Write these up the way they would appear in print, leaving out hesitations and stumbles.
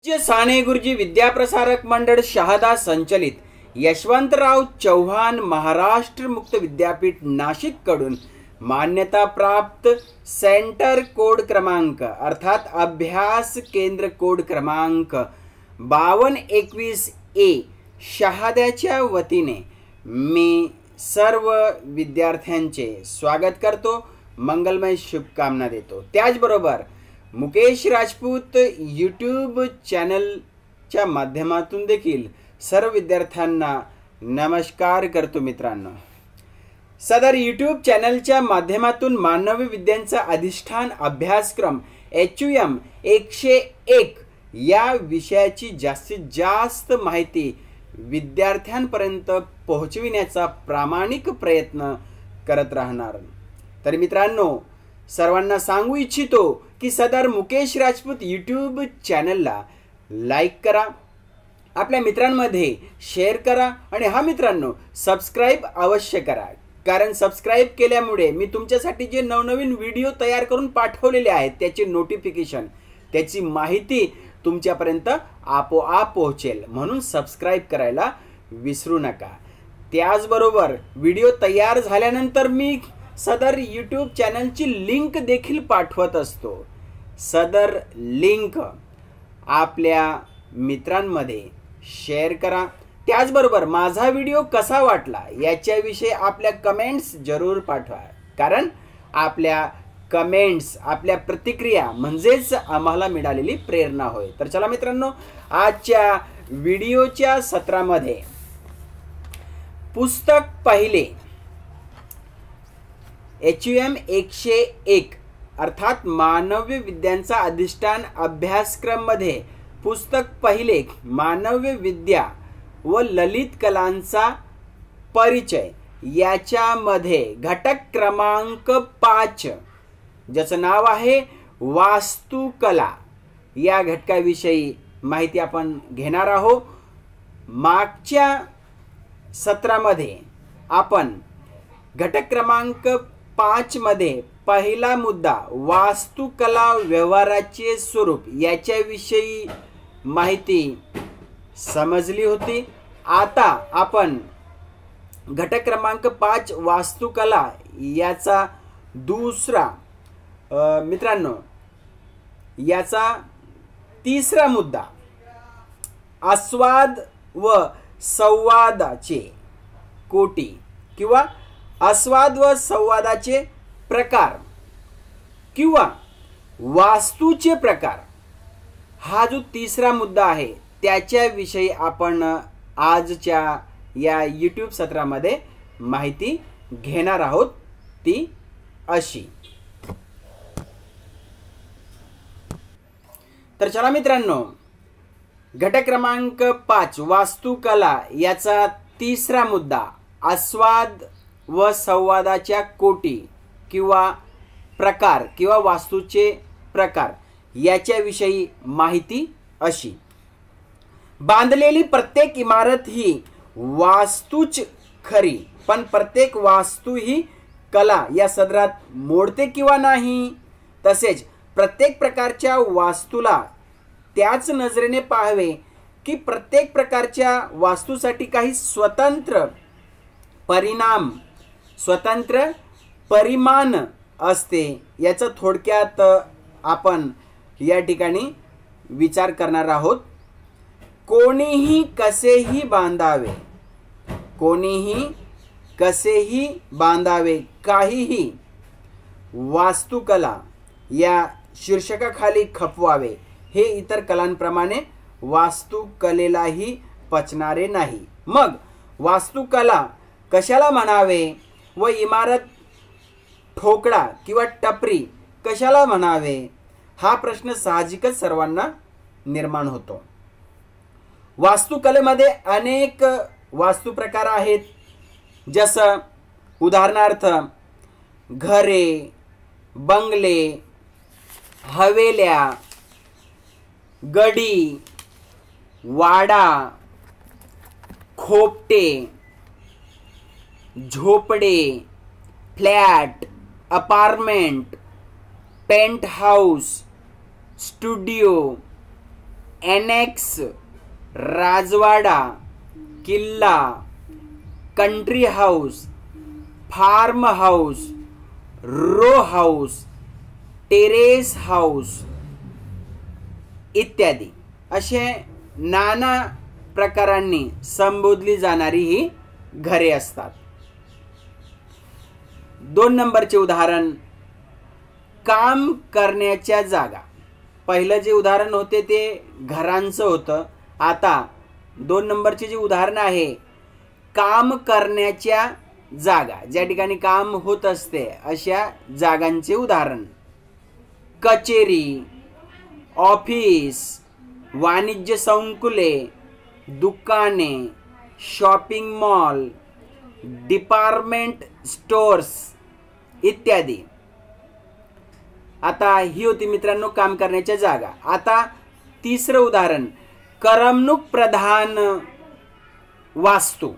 पूज्य साने गुरुजी विद्याप्रसारक मंडळ शहादा संचलित यशवंतराव चव्हाण महाराष्ट्र मुक्त विद्यापीठ नाशिक कडून मान्यता प्राप्त सेंटर कोड क्रमांक अर्थात अभ्यास केंद्र कोड क्रमांक 5221 ए शहाद्याच्या वतीने मी सर्व विद्यार्थ्यांचे स्वागत करतो, मंगलमय शुभकामना देतो। त्याचबरोबर मुकेश राजपूत यूट्यूब चॅनलच्या माध्यमातून देखील सर्व विद्यार्थ्यांना नमस्कार करतो। मित्रांनो, सदर यूट्यूब चॅनलच्या माध्यमातून मानवी विद्यांचा अधिष्ठान अभ्यासक्रम HUM 101 या विषयाची जास्तीत जास्त माहिती विद्यार्थ्यांपर्यंत पोहोचविण्याचा प्रामाणिक प्रयत्न करत राहणार। तर मित्रांनो, सर्वांना सांगू इच्छितो की सदर मुकेश राजपूत यूट्यूब चॅनलला लाईक करा, आपल्या मित्रांमध्ये शेअर करा आणि हा मित्रांनो सबस्क्राइब अवश्य करा, कारण सबस्क्राइब केल्यामुळे मी तुमच्यासाठी जे नवनवीन व्हिडिओ तयार करून पाठवलेले आहेत त्याचे नोटिफिकेशन, त्याची माहिती तुमच्यापर्यंत आपोआप पोहोचेल, म्हणून सबस्क्राइब करायला विसरू नका। त्याचबरोबर व्हिडिओ तयार झाल्यानंतर मी सदर यूट्यूब चॅनलची लिंक देखील पाठवत असतो। सदर लिंक आपल्या मित्रांमध्ये शेअर करा। त्याचबरोबर माझा व्हिडिओ कसा वाटला याच्याविषयी आपल्या कमेंट्स जरूर पाठवा, कारण आपल्या कमेंट्स, आपल्या प्रतिक्रिया म्हणजेच आम्हाला मिळालेली प्रेरणा होय। तर चला मित्रांनो, आजच्या व्हिडिओच्या सत्रामध्ये पुस्तक पहिले HUM 101 अर्थात मानव्य विद्यांचा अधिष्ठान अभ्यासक्रम मध्ये पुस्तक पहिले मानव्य विद्या व ललित कलांचा परिचय याच्यामध्ये घटक क्रमांक 5 ज्याचं नाव आहे वास्तुकला या घटकाविषयी माहिती आपण घेणार आहोत। मागच्या सत्रामध्ये आपण घटक क्रमांक 5 मध्ये पहिला मुद्दा वास्तुकला व्यवहाराचे स्वरूप याच्याविषयी माहिती समजली होती। आता आपण घटक क्रमांक 5 वास्तुकला याचा दुसरा मित्रांनो याचा तिसरा मुद्दा आस्वाद व संवादाचे कोटी किंवा आस्वाद व संवादाचे प्रकार किंवा वास्तूचे प्रकार, हा जो तिसरा मुद्दा आहे त्याच्याविषयी आपण आजच्या या यूट्यूब सत्रामध्ये माहिती घेणार आहोत। ती अशी, तर चला मित्रांनो, घटक क्रमांक 5 वास्तुकला याचा तिसरा मुद्दा आस्वाद व संवादाच्या कोटी किंवा प्रकार किंवा वास्तूचे प्रकार याच्याविषयी माहिती अशी, बांधलेली प्रत्येक इमारत ही वास्तूच खरी, पण प्रत्येक वास्तू ही कला या सदरात मोडते किंवा नाही। तसेच प्रत्येक प्रकारच्या वास्तूला त्याच नजरेने पाहावे की प्रत्येक प्रकारच्या वास्तूसाठी काही स्वतंत्र परिणाम, स्वतंत्र परिमाण असते। याचा थोडक्यात आपण या ठिकाणी विचार करणार आहोत। कोणीही कसेही बांधावे, कोणीही कसेही बांधावे काहीही वास्तुकला या शीर्षकाखाली खपवावे, हे इतर कलांप्रमाणे वास्तुकलेलाही पचणारे नाही। मग वास्तुकला कशाला म्हणावे व इमारत ठोकळा किंवा टपरी कशाला म्हणावे, हा प्रश्न साहजिकच सर्वांना निर्माण होतो। वास्तुकलेमध्ये अनेक वास्तु प्रकार आहेत, जसं उदाहरणार्थ घरे, बंगले, हवेल्या, गडी, वाडा, खोपटे, झोपडे, flat, apartment, penthouse, studio, annex, राजवाडा, किल्ला, country house, farmhouse, row house, terrace house इत्यादी असे नाना प्रकारांनी संबोधली जाणारी ही घरे असतात. 2 नंबरचे उदाहरण काम करण्याच्या जागा. पहिलं जे उदाहरण होते ते घरांचं होतं. आता 2 नंबरचे जे उदाहरण आहे काम करण्याच्या जागा, ज्या ठिकाणी काम होत असते अशा जागांचे उदाहरण. कचेरी, ऑफिस, वाणिज्य संकुले, दुकाने, शॉपिंग मॉल, डिपार्टमेंट स्टोर्स इत्यादी. आता ही होती मित्रांनो काम करण्याच्या जागा. आता तिसरं उदाहरण करमणूक प्रधान वास्तू,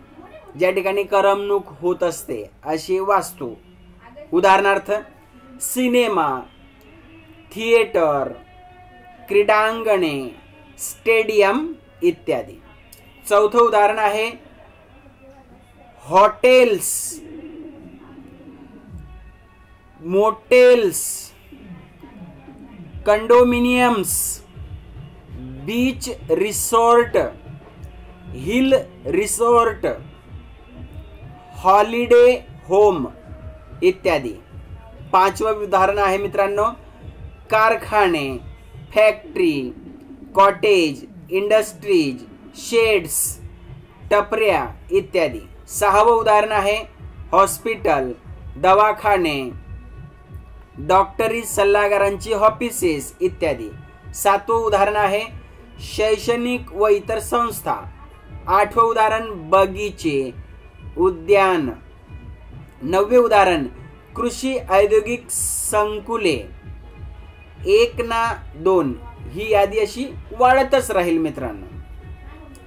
ज्या ठिकाणी करमणूक होत असते अशी वास्तू. उदाहरणार्थ सिनेमा, थिएटर, क्रीडांगणे, स्टेडियम इत्यादी. चौथं उदाहरण आहे hotels, motels, condominiums, beach resort, hill resort, holiday home इत्यादी. 5वं उदाहरण आहे मित्रांनो कारखाने, फॅक्टरी, कॉटेज, इंडस्ट्रीज, शेड्स, टपऱ्या इत्यादी. 6वं उदाहरण आहे हॉस्पिटल, दवाखाने, डॉक्टरी सल्लागारांची ऑफिसेस इत्यादी. 7वं उदाहरण आहे शैक्षणिक व इतर संस्था. 8वं उदाहरण बगीचे, उद्यान. 9वे उदाहरण कृषी औद्योगिक संकुले. 1 ना 2 ही यादी अशी वाढतच राहील मित्रांनो.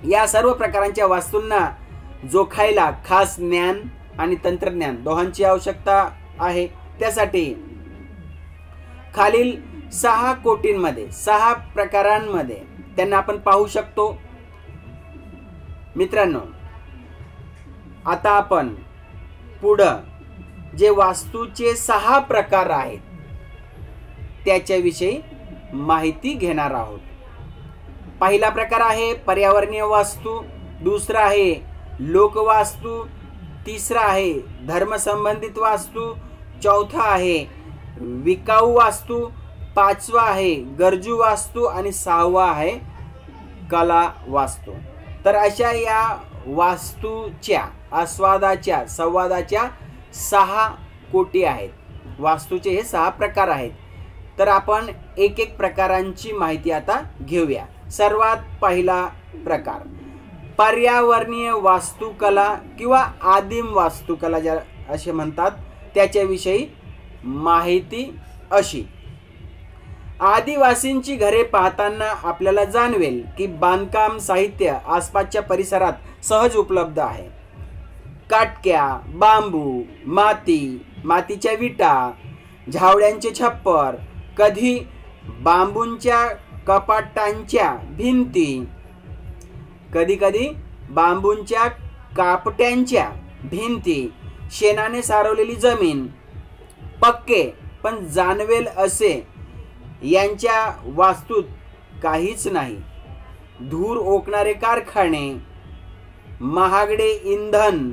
या सर्व प्रकारांच्या वास्तूंना जोखायला खास ज्ञान आणि तंत्रज्ञान दोहांची आवश्यकता आहे. त्यासाठी खालील 6 कोटींमध्ये 6 प्रकारांमध्ये त्यांना आपण पाहू शकतो. मित्रांनो आता आपण पुढं जे वास्तूचे 6 प्रकार आहेत त्याच्याविषयी माहिती घेणार आहोत. पहिला प्रकार आहे पर्यावरणीय वास्तू, दुसरा आहे लोकवास्तू, तिसरा आहे धर्मसंबंधित वास्तू, चौथा आहे विकाऊ वास्तू, 5वा आहे गरजू वास्तू आणि 6वा आहे कला वास्तू. तर अशा या वास्तूच्या आस्वादाच्या संवादाच्या 6 कोटी आहेत. वास्तूचे हे 6 प्रकार आहेत. तर आपण एक एक प्रकारांची माहिती आता घेऊया. सर्वात पहिला प्रकार पर्यावरणीय वास्तुकला किंवा आदिम वास्तुकला ज्या असे म्हणतात त्याच्याविषयी माहिती अशी. आदिवासींची घरे पाहताना आपल्याला जाणवेल की बांधकाम साहित्य आसपासच्या परिसरात सहज उपलब्ध आहे. काटक्या, बांबू, माती, मातीच्या विटा, झावड्यांचे छप्पर, कधी बांबूंच्या कपाटांच्या भिंती, कधी कधी बांबूंच्या कापट्यांच्या भिंती, शेणाने सारवलेली जमीन, पक्के पण जाणवेल असे यांच्या वास्तूत काहीच नाही. धूर ओकणारे कारखाने, महागडे इंधन,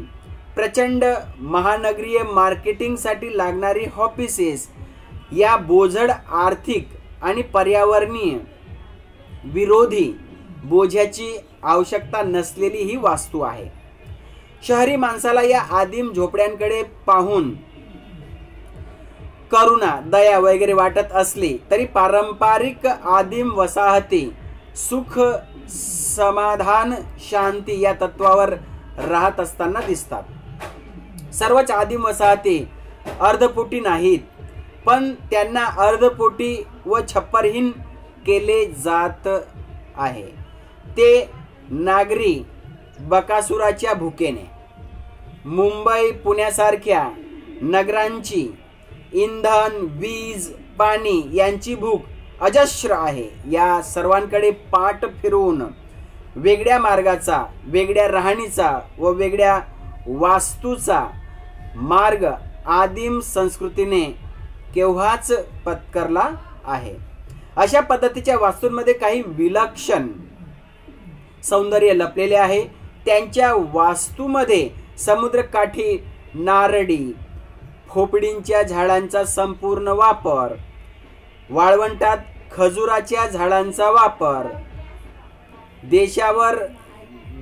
प्रचंड महानगरीय मार्केटिंगसाठी लागणारी ऑफिसेस या बोझड आर्थिक आणि पर्यावरणीय विरोधी बोझ्याची आवश्यकता नसलेली ही वास्तू आहे. शहरी माणसाला या आदिम झोपड्यांकडे पाहून करुणा, दया वगैरे वाटत असली तरी पारंपरिक आदिम वसाहती सुख, समाधान, शांती या तत्वावर राहत असताना दिसतात. सर्वच आदिम वसाहती अर्धपोटी नाहीत, पण त्यांना अर्धपोटी व छप्परहीन केले जात आहे. ते नागरी बकासुराच्या भुकेने. मुंबई, पुण्यासारख्या नगरांची इंधन, वीज, पाणी यांची भूक अजस्र आहे. या सर्वांकडे पाठ फिरवून वेगळ्या मार्गाचा, वेगळ्या राहणीचा व वेगळ्या वास्तूचा मार्ग आदिम संस्कृतीने केव्हाच पत्करला आहे. अशा पद्धतीच्या वास्तूंमध्ये काही विलक्षण सौंदर्य लपलेले आहे. त्यांच्या वास्तूमध्ये समुद्रकाठी नारळी खोपडींच्या झाडांचा संपूर्ण वापर, वाळवंटात खजुराच्या झाडांचा वापर, देशावर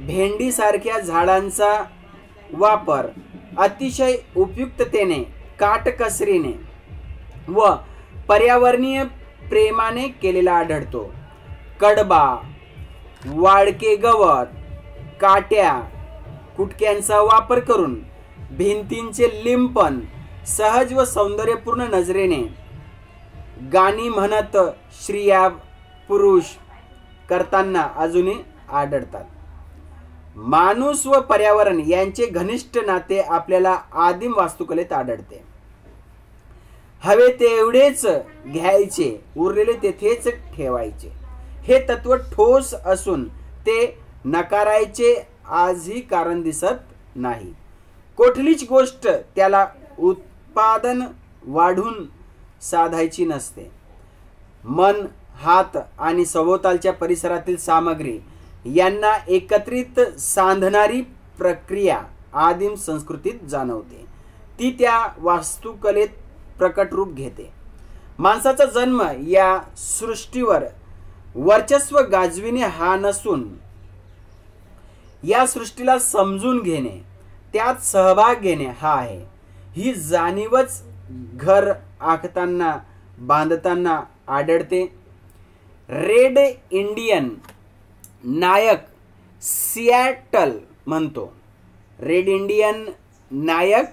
भेंडीसारख्या झाडांचा वापर अतिशय उपयुक्ततेने, काटकसरीने व पर्यावरणीय प्रेमाने केलेला आढळतो. कडबा, वाळके गवत, काट्या, कुटक्यांचा वापर करून भिंतींचे लिंपन सहज व सौंदर्यपूर्ण नजरेने गाणी म्हणत स्त्रिया पुरुष करताना अजूनही आढळतात. माणूस व पर्यावरण यांचे घनिष्ठ नाते आपल्याला आदिम वास्तुकलेत आढळते. हवे तेवढेच घ्यायचे, उरलेले तेथेच ठेवायचे हे तत्व ठोस असून ते नकारायचे आजही कारण दिसत नाही. कुठलीच गोष्ट त्याला उत्पादन वाढून साधायची नसते. मन, हात आणि सभोवतालच्या परिसरातील सामग्री यांना एकत्रित सांधणारी प्रक्रिया आदिम संस्कृतीत जाणवते. ती त्या वास्तुकलेत प्रकट रूप घेते. माणसाचा जन्म या सृष्टीवर वर्चस्व गाजविणे हा नसून या सृष्टीला समजून घेणे, त्यात सहभाग घेणे हा आहे. ही जाणीवच घर आखताना, बांधताना आढळते. रेड इंडियन नायक सिॲटल म्हणतो, रेड इंडियन नायक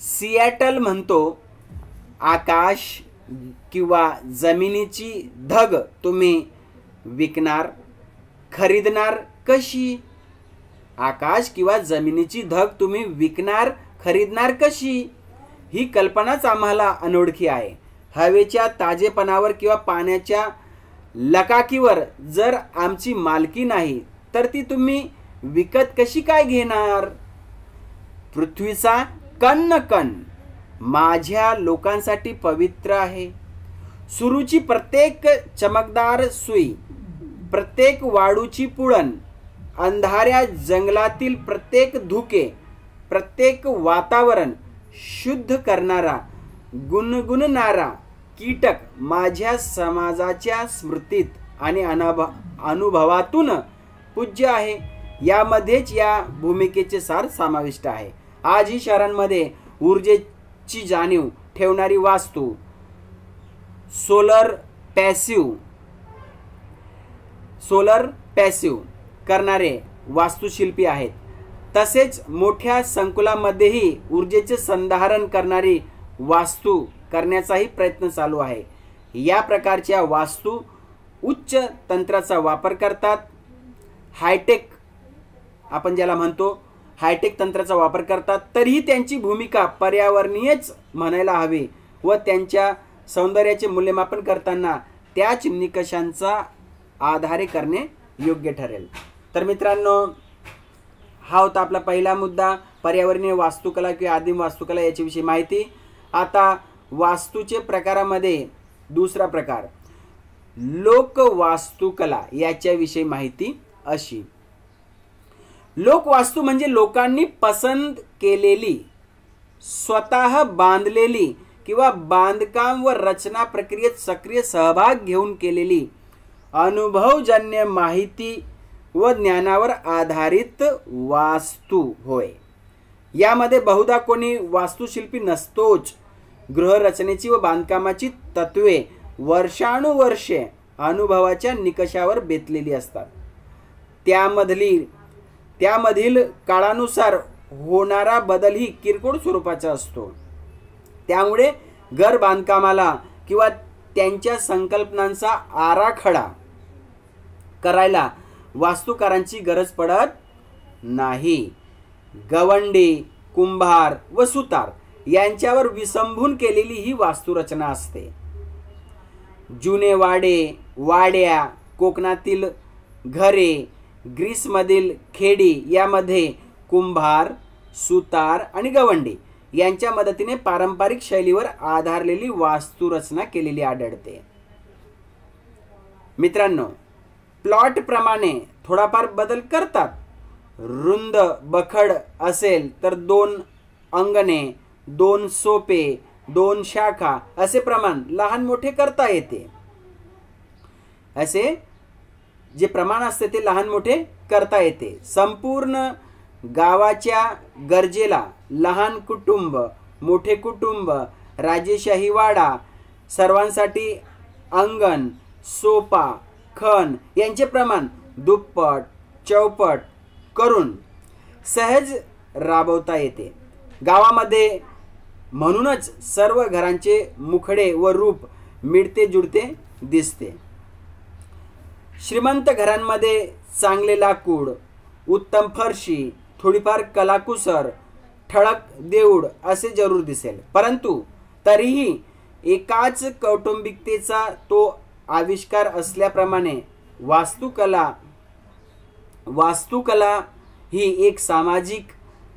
सिॲटल म्हणतो, आकाश किंवा जमिनीची धग तुम्ही विकणार, खरीदणार कशी? आकाश किंवा जमिनीची धग तुम्ही विकणार, खरीदणार कशी? ही कल्पनाच आम्हाला अनोळखी आहे. हवेच्या ताजेपणावर किंवा पाण्याच्या लकाकीवर जर आमची मालकी नाही तर ती तुम्ही विकत कशी काय घेणार? पृथ्वीचा कण न कण माझ्या लोकांसाठी पवित्र आहे. सुरूची प्रत्येक चमकदार सुई, प्रत्येक वाळूची पुळण, अंधाऱ्या जंगलातील प्रत्येक धुके, प्रत्येक वातावरण शुद्ध करणारा, गुणगुणणारा कीटक माझ्या समाजाच्या स्मृतीत आणि अनुभवातून पूज्य आहे. यामध्येच या भूमिकेचे सार समाविष्ट आहे. आजही शहरांमध्ये ऊर्जेची जाणीव ठेवणारी वास्तू, सोलर पॅसिव्ह करणारे वास्तुशिल्पी आहेत. तसेच मोठ्या संकुलामध्येही ऊर्जेचे संधारण करणारी वास्तू करण्याचाही प्रयत्न चालू आहे. या प्रकारच्या वास्तू उच्च तंत्राचा वापर करतात. हायटेक, आपण ज्याला म्हणतो हायटेक तंत्राचा वापर करतात. तरीही त्यांची भूमिका पर्यावरणीयच म्हणायला हवी व त्यांच्या सौंदर्याचे मूल्यमापन करताना त्याच निकषांचा आधारे करणे योग्य ठरेल. तर मित्रांनो, हा होता आपला पहिला मुद्दा, पर्यावरणीय वास्तुकला किंवा आदिम वास्तुकला याच्याविषयी माहिती. आता वास्तूचे प्रकारामध्ये दुसरा प्रकार लोकवास्तुकला याच्याविषयी माहिती अशी. लोकवास्तू म्हणजे लोकांनी पसंत केलेली, स्वतः बांधलेली किंवा बांधकाम व रचना प्रक्रियेत सक्रिय सहभाग घेऊन केलेली अनुभवजन्य माहिती व ज्ञानावर आधारित वास्तू होय. यामध्ये बहुधा कोणी वास्तुशिल्पी नसतोच. गृहरचनेची व बांधकामाची तत्वे वर्षानुवर्षे अनुभवाच्या निकषावर बेतलेली असतात. त्यामधील काळानुसार होणारा बदलही किरकोळ स्वरूपाचा असतो. त्यामुळे घर बांधकामाला किंवा त्यांच्या संकल्पनांचा आराखडा करायला वास्तुकारांची गरज पडत नाही. गवंडी, कुंभार व सुतार यांच्यावर विसंबून केलेली ही वास्तुरचना असते. जुने वाडे, वाड्या, कोकणातील घरे, ग्रीसमधील खेडी यामध्ये कुंभार, सुतार आणि गवंडी यांच्या मदतीने पारंपरिक शैलीवर आधारलेली वास्तुरचना केलेली आढळते. मित्रांनो, प्लॉट प्रमाणे थोडाफार बदल करतात. रुंद बखड असेल तर 2 अंगणे, 2 सोपे, 2 शाखा असे प्रमाण लहान मोठे करता येते. असे जे प्रमाण असते ते लहान मोठे करता येते. संपूर्ण गावाच्या गरजेला लहान कुटुंब, मोठे कुटुंब, राजेशाही वाडा, सर्वांसाठी अंगण, सोपा, खण यांचे प्रमाण दुप्पट, चौपट करून सहज राबवता येते. गावामध्ये म्हणूनच सर्व घरांचे मुखडे व रूप मिळते जुळते दिसते. श्रीमंत घरांमध्ये चांगले लाकूड, उत्तम फरशी, थोडीफार कलाकुसर, ठळक देऊळ असे जरूर दिसेल. परंतु तरीही एकाच कौटुंबिकतेचा तो आविष्कार असल्याप्रमाणे वास्तुकला ही एक सामाजिक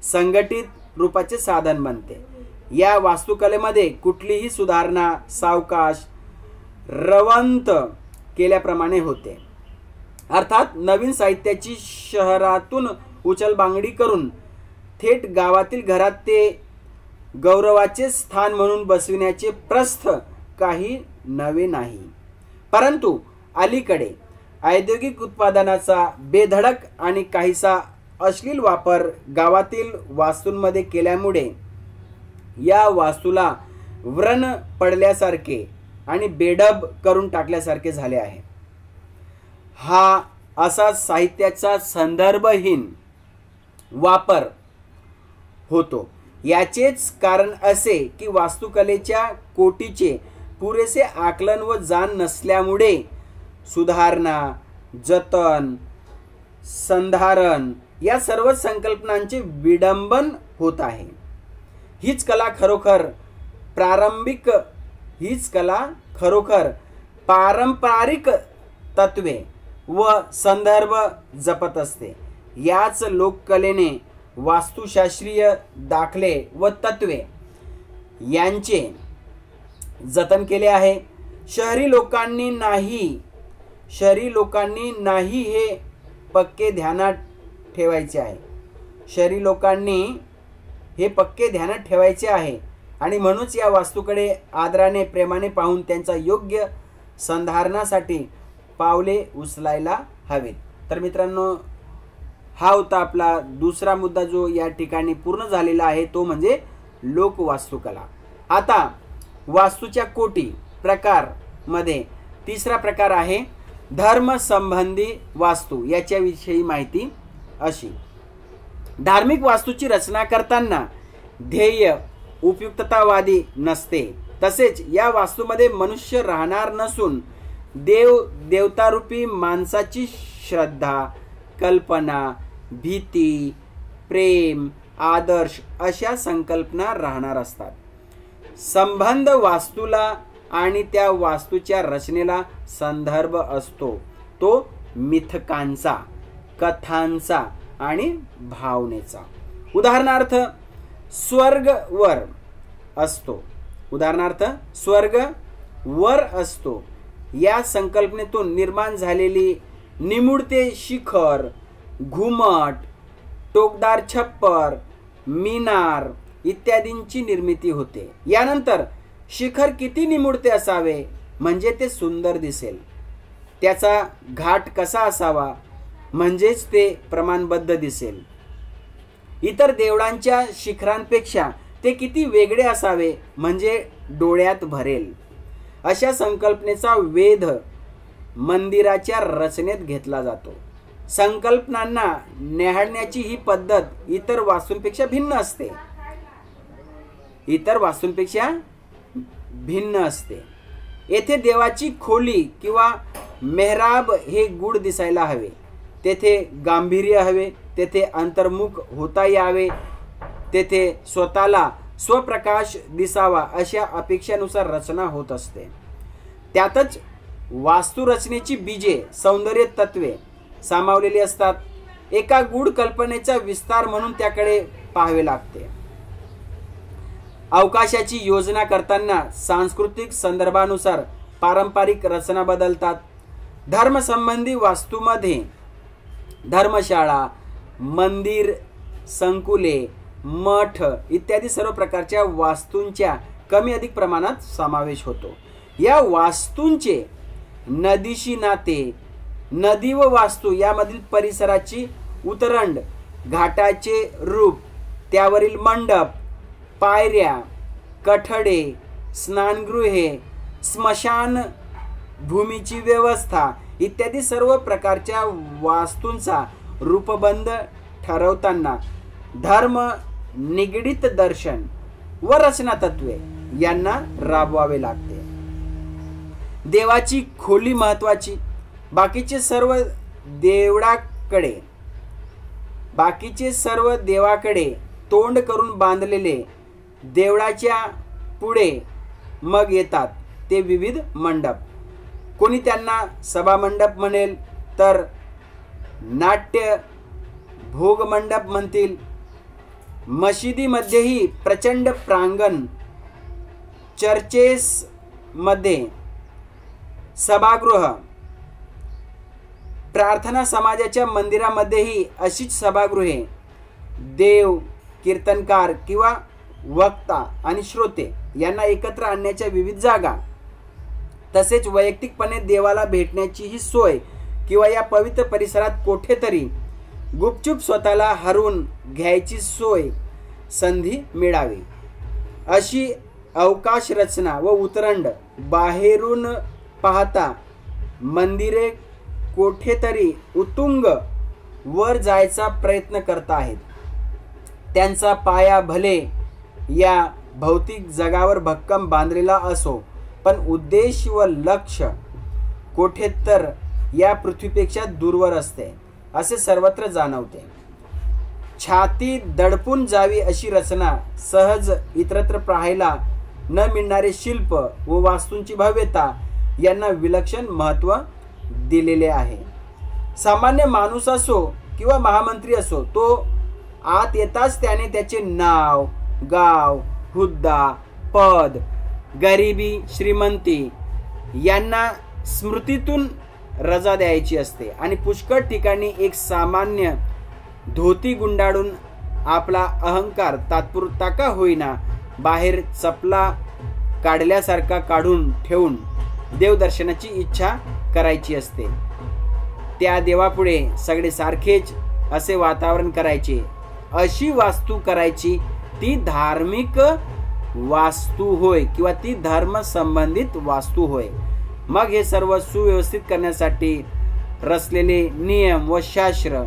संघटित रूपाचे साधन बनते. या वास्तुकलेमध्ये कुठलीही सुधारणा सावकाश रवंत केल्याप्रमाणे होते. अर्थात नवीन साहित्याची शहरातून उचलबांगडी करून थेट गावातील घरात ते गौरवाचे स्थान म्हणून बसविण्याचे प्रस्थ काही नवे नाही. परंतु अलीकडे औद्योगिक उत्पादनाचा बेधडक आणि काहीसा अश्लील वापर गावातील वास्तूंमध्ये केल्यामुळे या वास्तूला व्रण पडल्यासारखे आणि बेडब करून टाकल्यासारखे झाले आहे. हा असा साहित्याचा संदर्भहीन वापर होतो. याचेच कारण असे की वास्तुकलेच्या कोटीचे पुरेसे आकलन व जाण नसल्यामुळे सुधारणा, जतन, संधारण या सर्व संकल्पनांचे विडंबन होत आहे. हीच कला खरोखर पारंपरिक तत्वे व संदर्भ जपत असते. याच लोककलेने वास्तुशास्त्रीय दाखले व तत्वे यांचे जतन केले आहे. शहरी लोकांनी नाही हे पक्के ध्यानात ठेवायचे आहे. शहरी लोकांनी हे पक्के ध्यानात ठेवायचे आहे आणि म्हणूनच या वास्तूकडे आदराने प्रेमाने पाहून त्यांचा योग्य संधारणासाठी पावले उचलायला हवेत. तर मित्रांनो, हा होता आपला दुसरा मुद्दा जो या ठिकाणी पूर्ण झालेला आहे, तो म्हणजे लोकवास्तुकला. आता वास्तूच्या कोटी प्रकार मध्ये तिसरा प्रकार आहे धर्म संबंधी वास्तू. याच्याविषयी माहिती अशी: धार्मिक वास्तूची रचना करताना ध्येय उपयुक्ततावादी नसते. तसेच या वास्तूमध्ये मनुष्य राहणार नसून देवतारूपी माणसाची श्रद्धा, कल्पना, भीती, प्रेम, आदर्श अशा संकल्पना राहणार असतात. संबंध वास्तूला आणि त्या वास्तूच्या रचनेला संदर्भ असतो तो मिथकांचा, कथांचा आणि भावनेचा. उदाहरणार्थ स्वर्ग वर असतो या संकल्पनेतून निर्माण झालेली निमुळते शिखर, घुमट, टोकदार छप्पर, मिनार इत्यादींची निर्मिती होते. यानंतर शिखर किती निमुळते असावे म्हणजे ते सुंदर दिसेल, त्याचा घाट कसा असावा म्हणजेच ते प्रमाणबद्ध दिसेल, इतर देवळांच्या शिखरांपेक्षा ते किती वेगळे असावे म्हणजे डोळ्यात भरेल, अशा संकल्पनेचा वेध मंदिराच्या रचनेत घेतला जातो. संकल्पनांना न्याहाळण्याची ही पद्धत इतर वास्तूंपेक्षा भिन्न असते. येथे देवाची खोली किंवा मेहराब हे गूढ दिसायला हवे, तेथे गांभीर्य हवे, तेथे अंतर्मुख होता यावे, तेथे स्वतःला स्वप्रकाश दिसावा अशा अपेक्षानुसार रचना होत असते. त्यातच वास्तुरचनेची बीजे, सौंदर्य तत्वे सामावलेली असतात. एका गूढ कल्पनेचा विस्तार म्हणून त्याकडे पाहावे लागते. अवकाशाची योजना करताना सांस्कृतिक संदर्भानुसार पारंपरिक रचना बदलतात. धर्मसंबंधी वास्तूमध्ये धर्मशाळा, मंदिर, संकुले, मठ इत्यादी सर्व प्रकारच्या वास्तूंच्या कमी अधिक प्रमाणात समावेश होतो. या वास्तूंचे नदीशी नाते, नदी व वास्तू यामधील परिसराची उतरंड, घाटाचे रूप, त्यावरील मंडप, पायऱ्या, कठडे, स्नानगृहे, स्मशान भूमीची व्यवस्था इत्यादी सर्व प्रकारच्या वास्तूंचा रूपबंध ठरवताना धर्म निगडित दर्शन व रचना तत्वे यांना राबवावे लागते. देवाची खोली महत्वाची. बाकीचे सर्व देवाकडे तोंड करून बांधलेले देवळाच्या पुढे मग येतात ते विविध मंडप. कोणी त्यांना सभा मंडप म्हणेल, तर नाट्य भोग मंडप म्हणतील. मशिदीमध्येही प्रचंड प्रांगण, चर्चेस मध्ये सभागृह, प्रार्थना समाजाच्या मंदिरामध्येही अशीच सभागृहे, देव, कीर्तनकार किंवा वक्ता आणि श्रोते यांना एकत्र आणण्याच्या विविध जागा, तसेच वैयक्तिकपणे देवाला भेटण्याची ही सोय किंवा या पवित्र परिसरात कोठेतरी गुपचूप स्वतःला हरवून घ्यायची सोय संधी मिळावी अशी अवकाश रचना व उतरंड बाहेरून पाहता मंदिरे कोठेतरी उत्तुंग वर जायचा प्रयत्न करत आहेत. त्यांचा पाया भले या भौतिक जगावर भक्कम बांधलेला असो, पण उद्देश व लक्ष कोठे तर या पृथ्वीपेक्षा दूरवर असते असे सर्वत्र जाणवते. छाती दडपून जावी अशी रचना, सहज इतरत्र पाहायला न मिळणारे शिल्प व वास्तूंची भव्यता यांना विलक्षण महत्त्व दिलेले आहे. सामान्य माणूस असो किंवा महामंत्री असो, तो आत येताच त्याने त्याचे नाव, गाव, हुद्दा, पद, गरिबी, श्रीमंती यांना स्मृतीतून रजा द्यायची असते आणि पुष्कळ ठिकाणी एक सामान्य धोती गुंडाळून आपला अहंकार तात्पुरता का होईना बाहेर चपला काढल्यासारखा काढून ठेवून देवदर्शनाची इच्छा करायची असते. त्या देवापुढे सगळे सारखेच असे वातावरण करायचे, अशी वास्तू करायची. ती धार्मिक वास्तू होय किंवा ती धर्म संबंधित वास्तू होय. मग हे सर्व सुव्यवस्थित करण्यासाठी रचलेले नियम व शास्त्र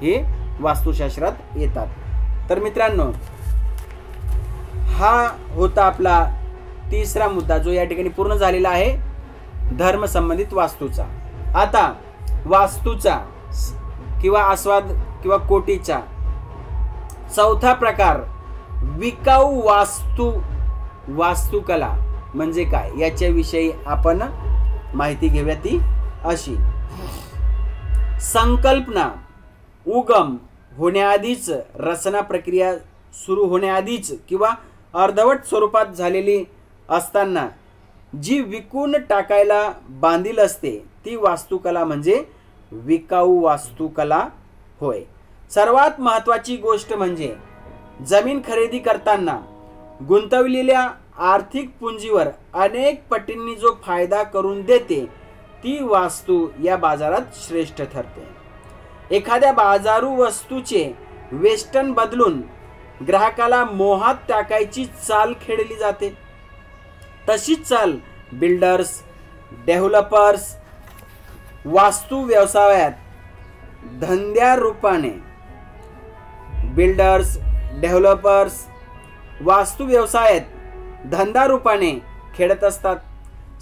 हे वास्तुशास्त्रात येतात. तर मित्रांनो, हा होता आपला तिसरा मुद्दा जो या ठिकाणी पूर्ण झालेला आहे, धर्म संबंधित वास्तूचा. आता वास्तूचा किंवा आस्वाद किंवा कोटीचा चौथा प्रकार विकाऊ वास्तुकला म्हणजे काय याच्याविषयी आपण माहिती घेऊया. ती अशी: संकल्पना उगम होण्याआधीच, रचना प्रक्रिया सुरू होण्याआधीच किंवा अर्धवट स्वरूपात झालेली असताना जी विकून टाकायला बांधील असते ती वास्तुकला म्हणजे विकाऊ वास्तुकला होय. सर्वात महत्त्वाची गोष्ट म्हणजे जमीन खरेदी करताना गुंतवलेल्या आर्थिक पुंजीवर अनेक पटींनी जो फायदा करून देते ती वास्तू या बाजारात श्रेष्ठ ठरते. एखाद्या बाजारू वस्तूचे वेस्टर्न बदलून ग्राहकाला मोहात टाकायची चाल खेळली जाते. तशीच चाल बिल्डर्स, डेव्हलपर्स वास्तू व्यवसायात धंद्या रूपाने वास्तू व्यवसायात धंदा रूपाने खेळत असतात.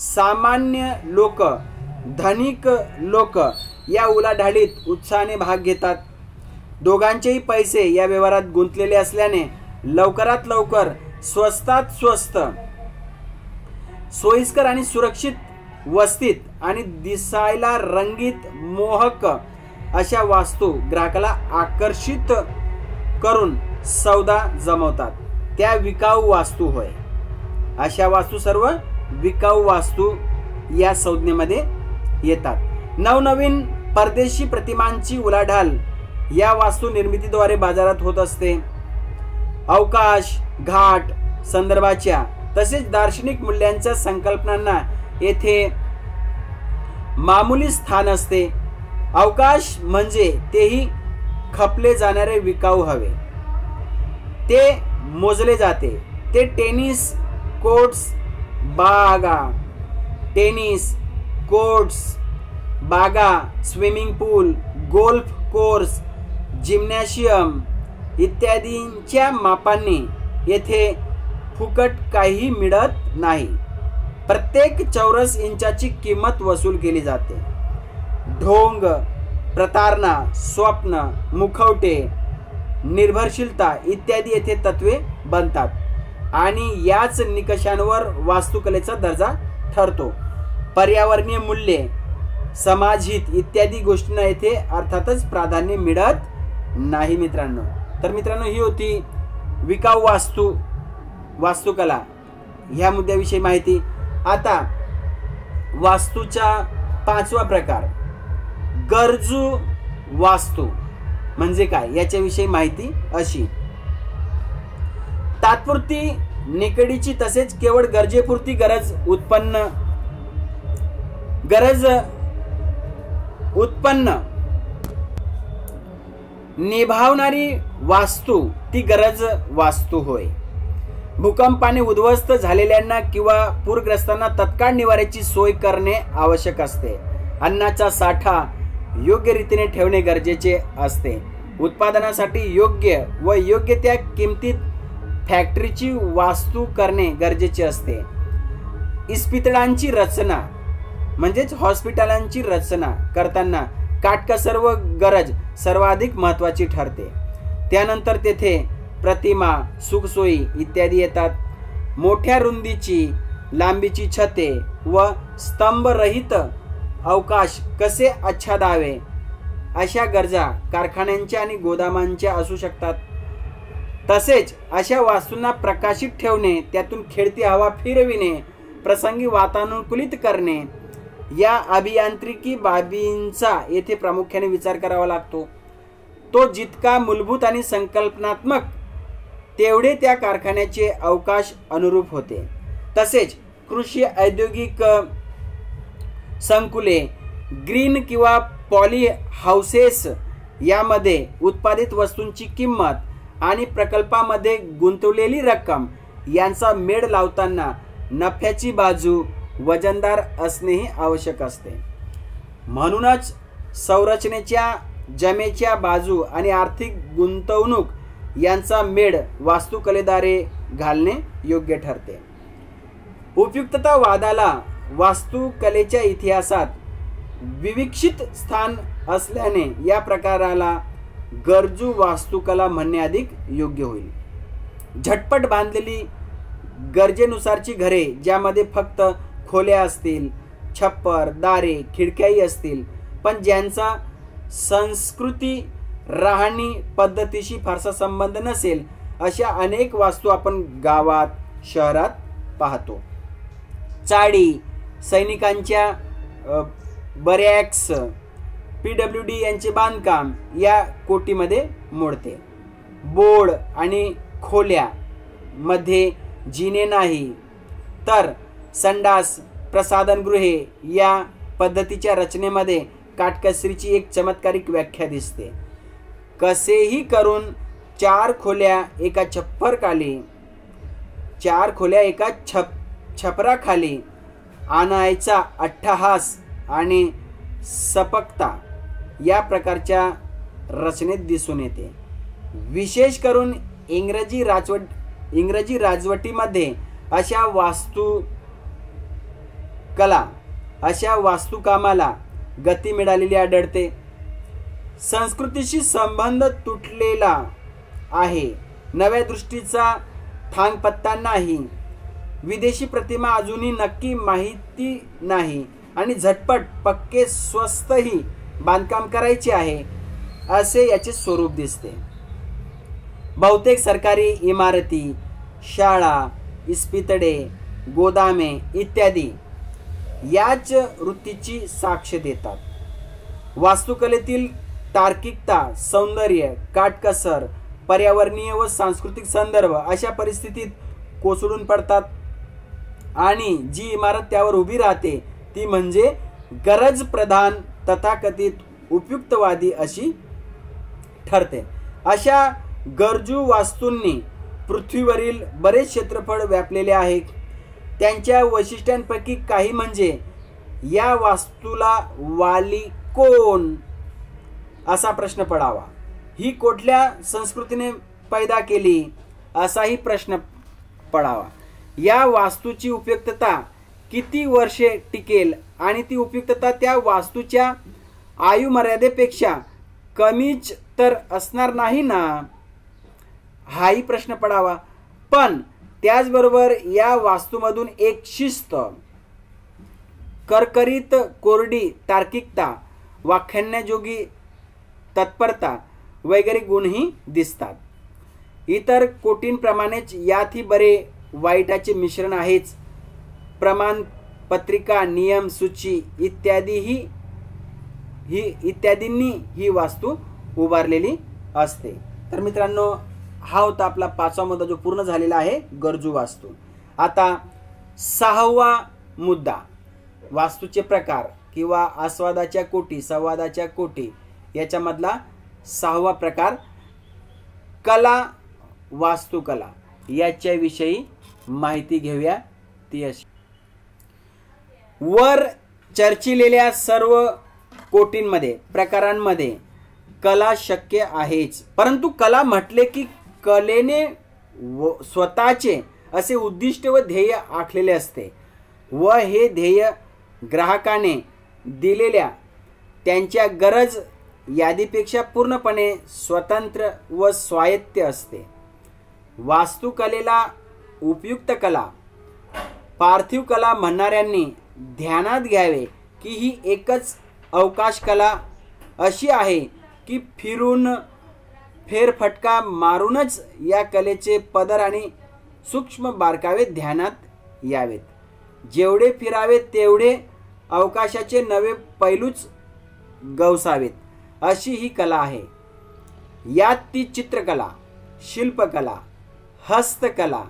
सामान्य लोक, धनिक लोक या उलाढालीत उत्साहाने भाग घेतात. दोघांचेही पैसे या व्यवहारात गुंतलेले असल्याने लवकरात लवकर स्वस्तात स्वस्त, सोयीस्कर आणि सुरक्षित व्यवस्थित आणि दिसायला रंगीत मोहक अशा वास्तू ग्राहकाला आकर्षित करून सौदा जमवतात, त्या विकाऊ वास्तू होय. अशा वास्तू सर्व विकाऊ वास्तू या संज्ञेमध्ये येतात. नवनवीन परदेशी प्रतिमांची उलाढाल या वास्तू निर्मितीद्वारे बाजारात होत असते. अवकाश, घाट संदर्भाच्या तसेच दार्शनिक मूल्यांच्या संकल्पनांना येथे मामूली स्थान असते. अवकाश म्हणजे तेही खपले जाणारे विकाऊ हवे, ते मोजले जाते. ते टेनिस कोर्ट्स, बागा, स्विमिंग पूल, गोल्फ कोर्स, जिम्नॅशियम इत्यादींच्या मापांनी येथे फुकट काही मिळत नाही. प्रत्येक चौरस इंचाची किंमत वसूल केली जाते. ढोंग, प्रतारणा, स्वप्न, मुखवटे, निर्भरशीलता इत्यादी येथे तत्वे बनतात आणि याच निकषांवर वास्तुकलेचा दर्जा ठरतो. पर्यावरणीय मूल्ये, समाजहित इत्यादी गोष्टींना येथे अर्थातच प्राधान्य मिळत नाही मित्रांनो. तर मित्रांनो, ही होती विकाऊ वास्तुकला ह्या मुद्द्याविषयी माहिती. आता वास्तूचा 5वा प्रकार गरजू वास्तू म्हणजे काय याच्याविषयी माहिती अशी. तात्पुरती, निकडीची तसेच केवळ गरजेपुरती गरज उत्पन्न निभावणारी वास्तू ती गरज वास्तू होय. भूकंपाने उद्ध्वस्त झालेल्यांना किंवा पूरग्रस्तांना तत्काळ निवाऱ्याची सोय करणे आवश्यक असते. अन्नाचा साठा योग्य रीतीने ठेवणे गरजेचे असते. उत्पादनासाठी योग्य व योग्य त्या किमतीत फॅक्टरीची वास्तू करणे गरजेचे असते. इस्पितळांची रचना म्हणजेच हॉस्पिटलांची रचना करताना काटकसर व गरज सर्वाधिक महत्त्वाची ठरते. त्यानंतर तेथे प्रतिमा, सुखसोयी इत्यादी येतात. मोठ्या रुंदीची, लांबीची छते व स्तंभरहित अवकाश कसे आच्छादावे अशा गरजा कारखान्यांच्या आणि गोदामांच्या असू शकतात. तसेच अशा वास्तूंना प्रकाशित ठेवणे, त्यातून खेळती हवा फिरविणे, प्रसंगी वातानुकूलित करणे या अभियांत्रिकी बाबींचा येथे प्रामुख्याने विचार करावा लागतो. तो जितका मूलभूत आणि संकल्पनात्मक तेवढे त्या कारखान्याचे अवकाश अनुरूप होते. तसेच कृषी औद्योगिक संकुले, ग्रीन किंवा पॉली हाऊसेस यामध्ये उत्पादित वस्तूंची किंमत आणि प्रकल्पामध्ये गुंतवलेली रक्कम यांचा मेळ लावताना नफ्याची बाजू वजनदार असणेही आवश्यक असते. म्हणूनच संरचनेच्या जमेच्या बाजू आणि आर्थिक गुंतवणूक यांचा मेळ वास्तुकलेद्वारे घालणे योग्य ठरते. उपयुक्ततावादाला वास्तुकलेच्या इतिहासात विविक्षित स्थान असल्याने या प्रकाराला गरजू वास्तुकला म्हणणे अधिक योग्य होईल. झटपट बांधलेली गरजेनुसारची घरे ज्यामध्ये फक्त खोल्या असतील, छप्पर, दारे, खिडक्याही असतील, पण ज्यांचा संस्कृती, राहणी पद्धतीशी फारसा संबंध नसेल, अशा अनेक वास्तू आपण गावात, शहरात पाहतो. चाळी, सैनिकांच्या बरॅक्स, PWD यांचे बांधकाम या कोटीमध्ये मोडते. बोळ आणि खोल्या मध्ये जिने नाही, तर संडास, प्रसाधनगृहे या पद्धतीच्या रचनेमध्ये काटकसरीची एक चमत्कारिक व्याख्या दिसते. कसेही करून 4 खोल्या एका छपराखाली आणायचा अट्टहास आणि सपकता या प्रकारच्या रचनेत दिसून येते. विशेष करून इंग्रजी राजवटीमध्ये अशा वास्तुकामाला गती मिळालेली आढळते. संस्कृतीशी संबंध तुटलेला आहे, नव्या दृष्टीचा थांगपत्ता नाही, विदेशी प्रतिमा अजूनही नक्की माहिती नाही आणि झटपट पक्के स्वस्तही बांधकाम करायचे आहे असे याचे स्वरूप दिसते. बहुतेक सरकारी इमारती, शाळा, इस्पितळे, गोदामे इत्यादी याच वृत्तीची साक्ष देतात. वास्तुकलेतील तार्किकता, सौंदर्य, काटकसर, पर्यावरणीय व सांस्कृतिक संदर्भ अशा परिस्थितीत कोसळून पडतात आणि जी इमारत त्यावर उभी राहते ती म्हणजे गरज प्रधान तथाकथित उपयुक्तवादी अशी ठरते. अशा गरजू वास्तूंनी पृथ्वीवरील बरेच क्षेत्रफळ व्यापलेले आहे. त्यांच्या वैशिष्ट्यांपैकी काही म्हणजे या वास्तूला वाली कोण असा प्रश्न पडावा, ही कुठल्या संस्कृतीने पैदा केली असाही प्रश्न पडावा, या वास्तूची उपयुक्तता किती वर्षे टिकेल आणि ती उपयुक्तता त्या वास्तूच्या आयुमर्यादेपेक्षा कमीच तर असणार नाही ना, हाही प्रश्न पडावा. पण त्याचबरोबर या वास्तूमधून एक शिस्त, करकरीत कोरडी तार्किकता, व्याख्यानाजोगी तत्परता वगैरे गुणही दिसतात. इतर कोटींप्रमाणेच यातही बरे वाईटाचे मिश्रण आहेच. प्रमाणपत्रिका, नियम, सूची इत्यादींनी ही वास्तू उभारलेली असते. तर मित्रांनो, हा होता आपला 5वा मुद्दा जो पूर्ण झालेला आहे, गरजू वास्तू. आता 6वा मुद्दा, वास्तूचे प्रकार किंवा आस्वादाच्या कोटी, संवादाच्या कोटी याच्यामधला 6वा प्रकार कला, वास्तुकला याच्याविषयी माहिती घेऊया. ती अशी, वर चर्चिलेल्या सर्व कोटींमध्ये, प्रकारांमध्ये कला शक्य आहेच, परंतु कला म्हटले की कलेने स्वतःचे असे उद्दिष्ट व ध्येय आखलेले असते व हे ध्येय ग्राहकाने दिलेल्या त्यांच्या गरज यादीपेक्षा पूर्णपणे स्वतंत्र व स्वायत्त असते. वास्तुकलेला उपयुक्त कला, पार्थिव कला म्हणणाऱ्यांनी ध्यानात घ्यावे की ही एकच अवकाश कला अशी आहे की फिरून फेरफटका मारूनच या कलेचे पदर आणि सूक्ष्म बारकावे ध्यानात यावेत. जेवढे फिरावे तेवढे अवकाशाचे नवे पैलूच गवसावेत अशी ही कला आहे. यात ती चित्रकला, शिल्पकला, हस्तकला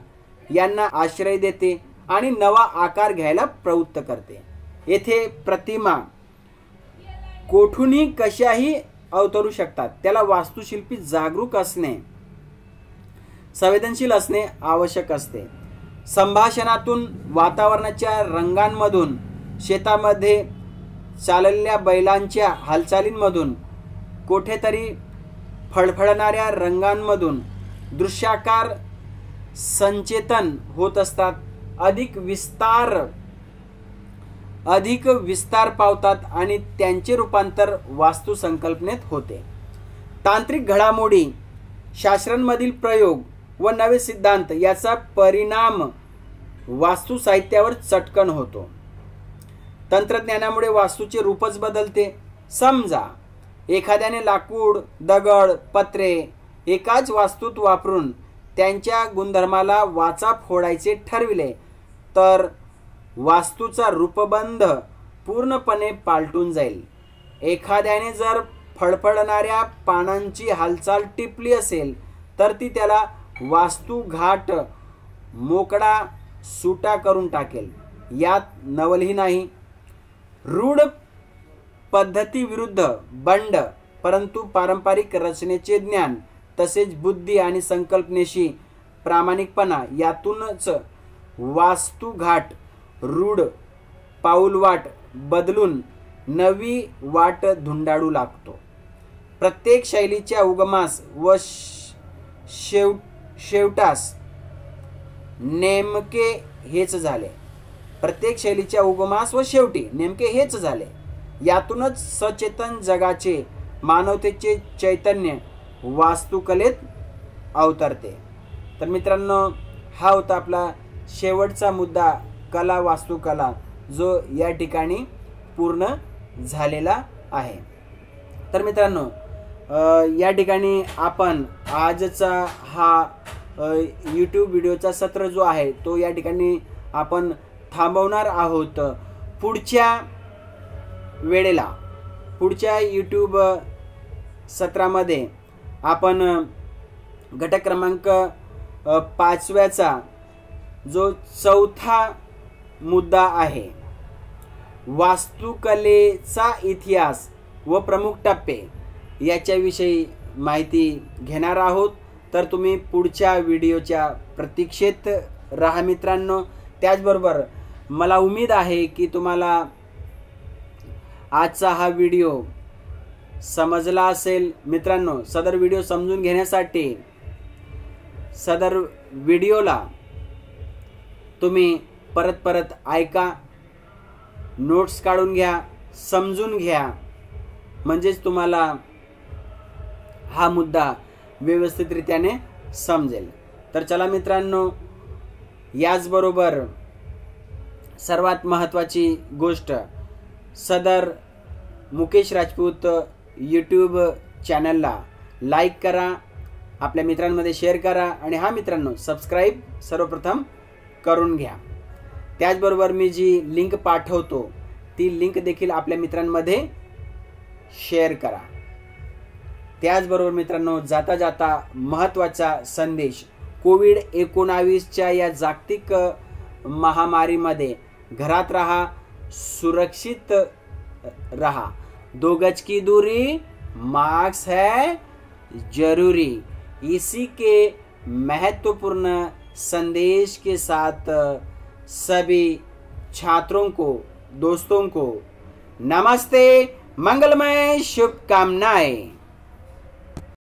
यांना आश्रय देते आणि नवा आकार घ्यायला प्रवृत्त करते. येथे प्रतिमा कोठूनही कशाही अवतरू शकतात. त्याला वास्तुशिल्पी जागरूक असणे, संवेदनशील असणे आवश्यक असते. संभाषणातून, वातावरणाच्या रंगांमधून, शेतामध्ये चाललेल्या बैलांच्या हालचालींमधून, कोठेतरी फळफळणाऱ्या रंगांमधून दृश्याकार संचेतन होत असतात. अधिक विस्तार पावतात आणि त्यांचे रूपांतर वास्तू संकल्पनेत होते. तांत्रिक घडामोडी, शास्त्रांमधील प्रयोग व नवे सिद्धांत याचा परिणाम वास्तू साहित्यावर चटकन होतो. तंत्रज्ञानामुळे वास्तूचे रूपच बदलते. समजा एखाद्याने लाकूड, दगड, पत्रे एकाच वास्तूत वापरून त्यांच्या गुणधर्माला वाचा फोडायचे ठरविले तर वास्तूचा रूपबंध पूर्णपणे पालटून जाईल. एखाद्याने जर फळफळणाऱ्या पानांची हालचाल टिपली असेल तर ती त्याला वास्तुघाट मोकळा सुटा करून टाकेल. यात नवलही नाही. रूढ पद्धतीविरुद्ध बंड परंतु पारंपरिक रचनेचे ज्ञान तसेच बुद्धी आणि संकल्पनेशी प्रामाणिकपणा यातूनच वास्तुघाट रूढ पाऊलवाट बदलून नवी वाट धुंडाळू लागतो. प्रत्येक शैलीच्या उगमास व शेवटास नेमके हेच झाले. प्रत्येक शैलीच्या उगमास व शेवटी नेमके हेच झाले. यातूनच सचेतन जगाचे, मानवतेचे चैतन्य वास्तुकलेत अवतरते. तर मित्रांनो, हा होता आपला शेवटचा मुद्दा कला वास्तुकला जो या ठिकाणी पूर्ण झालेला आहे। तर मित्रांनो, या ठिकाणी आपण आजचा हा यूट्यूब व्हिडिओचा सत्र जो आहे तो या ठिकाणी आपण थांबवणार आहोत। पुढच्या वेळेला पुढच्या यूट्यूब सत्रामध्ये आपण घटक क्रमांक 5व्याचा जो चौथा मुद्दा आहे, वास्तुकलेचा इतिहास व प्रमुख टप्पे, याच्याविषयी माहिती घेणार आहोत। तर तुम्ही पुढच्या व्हिडिओच्या प्रतीक्षेत राहा मित्रांनो। त्याचबरोबर मला उमेद आहे की तुम्हाला आजचा हा व्हिडिओ समजला असेल। मित्रांनो, सदर व्हिडिओ समजून घेण्यासाठी सदर व्हिडिओला तुम्ही परत परत ऐका, नोट्स काढून घ्या, समजून घ्या, म्हणजेच तुम्हाला हा मुद्दा व्यवस्थितरित्याने समजेल। तर चला मित्रांनो, याचबरोबर सर्वात महत्त्वाची गोष्ट, सदर मुकेश राजपूत यूट्यूब चॅनलला लाईक करा, आपल्या मित्रांमध्ये शेअर करा आणि हा मित्रांनो सबस्क्राईब सर्वप्रथम करून घ्या। त्याचबरोबर मी जी लिंक पाठवतो ती लिंक देखील आपल्या मित्रांमध्ये शेअर करा। त्याचबरोबर मित्रांनो, जाता जाता महत्त्वाचा संदेश, कोविड-19च्या या जागतिक महामारीमध्ये घरात रहा, सुरक्षित रहा, 2 गज की दूरी, मास्क है जरूरी। इसी के महत्वपूर्ण संदेश के साथ सभी छात्रों को, दोस्तों को नमस्ते, मंगलमय शुभकामनाएं।